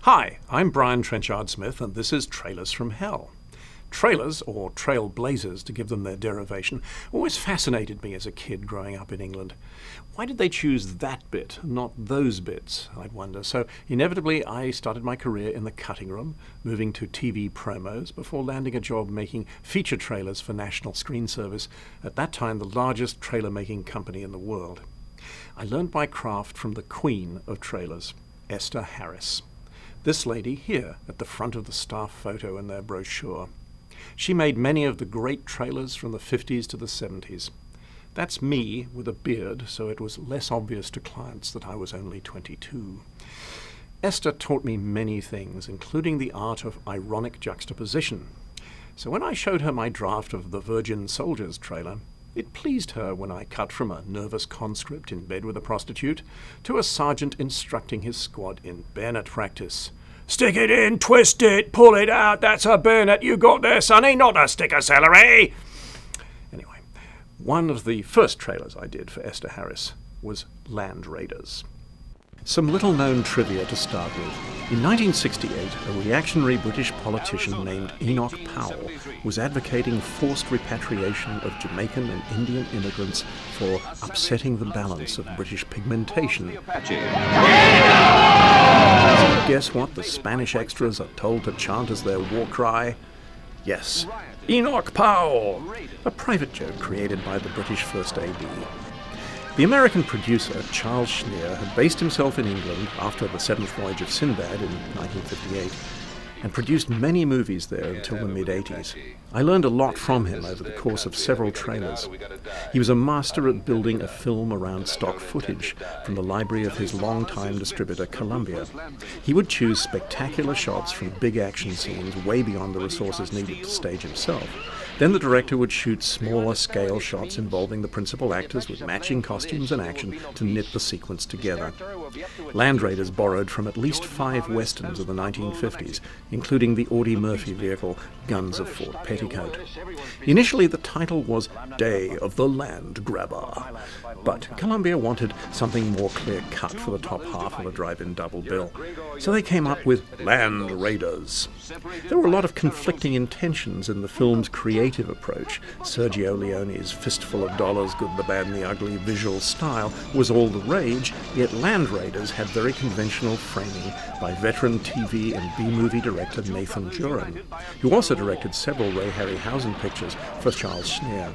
Hi, I'm Brian Trenchard-Smith, and this is Trailers from Hell. Trailers, or trailblazers to give them their derivation, always fascinated me as a kid growing up in England. Why did they choose that bit, not those bits, I'd wonder. So inevitably I started my career in the cutting room, moving to TV promos, before landing a job making feature trailers for National Screen Service, at that time the largest trailer-making company in the world. I learned my craft from the queen of trailers, Esther Harris. This lady here at the front of the staff photo in their brochure. She made many of the great trailers from the 50s to the 70s. That's me with a beard, so it was less obvious to clients that I was only 22. Esther taught me many things, including the art of ironic juxtaposition. So when I showed her my draft of the Virgin Soldiers trailer, it pleased her when I cut from a nervous conscript in bed with a prostitute to a sergeant instructing his squad in bayonet practice. "Stick it in, twist it, pull it out, that's a bayonet you got there, sonny, not a stick of celery!" Anyway, one of the first trailers I did for Esther Harris was Land Raiders. Some little-known trivia to start with. In 1968, a reactionary British politician named Enoch Powell was advocating forced repatriation of Jamaican and Indian immigrants for upsetting the balance of British pigmentation. So guess what the Spanish extras are told to chant as their war cry? Yes, Enoch Powell! A private joke created by the British First AD. The American producer, Charles Schneer, had based himself in England after the Seventh Voyage of Sinbad in 1958 and produced many movies there until the mid-80s. I learned a lot from him over the course of several trailers. He was a master at building a film around stock footage from the library of his longtime distributor, Columbia. He would choose spectacular shots from big action scenes way beyond the resources needed to stage himself. Then the director would shoot smaller scale shots involving the principal actors with matching costumes and action to knit the sequence together. Land Raiders borrowed from at least 5 westerns of the 1950s, including the Audie Murphy vehicle Guns of Fort Petticoat. Initially the title was Day of the Land Grabber, but Columbia wanted something more clear-cut for the top half of a drive-in double bill, so they came up with Land Raiders. There were a lot of conflicting intentions in the film's creative approach. Sergio Leone's fistful of dollars, good, the bad and the ugly visual style was all the rage, yet Land Raiders had very conventional framing by veteran TV and B-movie director Nathan Juran, who also directed several Ray Harryhausen pictures for Charles Schneer.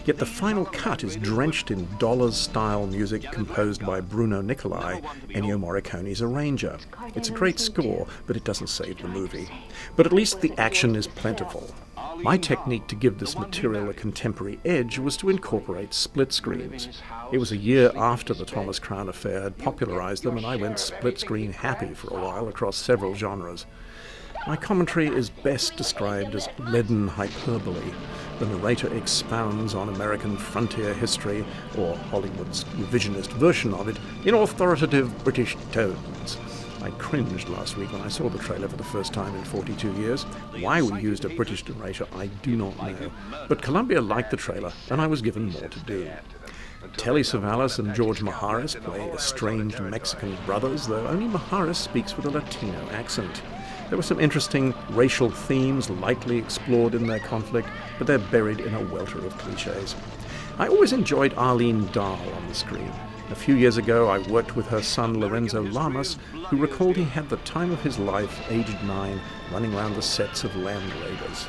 Yet the final cut is drenched in Dollars-style music composed by Bruno Nicolai, Ennio Morricone's arranger. It's a great score, but it doesn't save the movie. But at least the action is plentiful. My technique to give this material a contemporary edge was to incorporate split screens. It was a year after the Thomas Crown Affair had popularized them, and I went split screen happy for a while across several genres. My commentary is best described as leaden hyperbole. The narrator expounds on American frontier history, or Hollywood's revisionist version of it, in authoritative British tones. I cringed last week when I saw the trailer for the first time in 42 years. Why we used a British narrator, I do not know. But Columbia liked the trailer, and I was given more to do. Telly Savalas and George Maharis play estranged Mexican brothers, though only Maharis speaks with a Latino accent. There were some interesting racial themes lightly explored in their conflict, but they're buried in a welter of cliches. I always enjoyed Arlene Dahl on the screen. A few years ago, I worked with her son Lorenzo Lamas, who recalled he had the time of his life, aged 9, running around the sets of Land Raiders.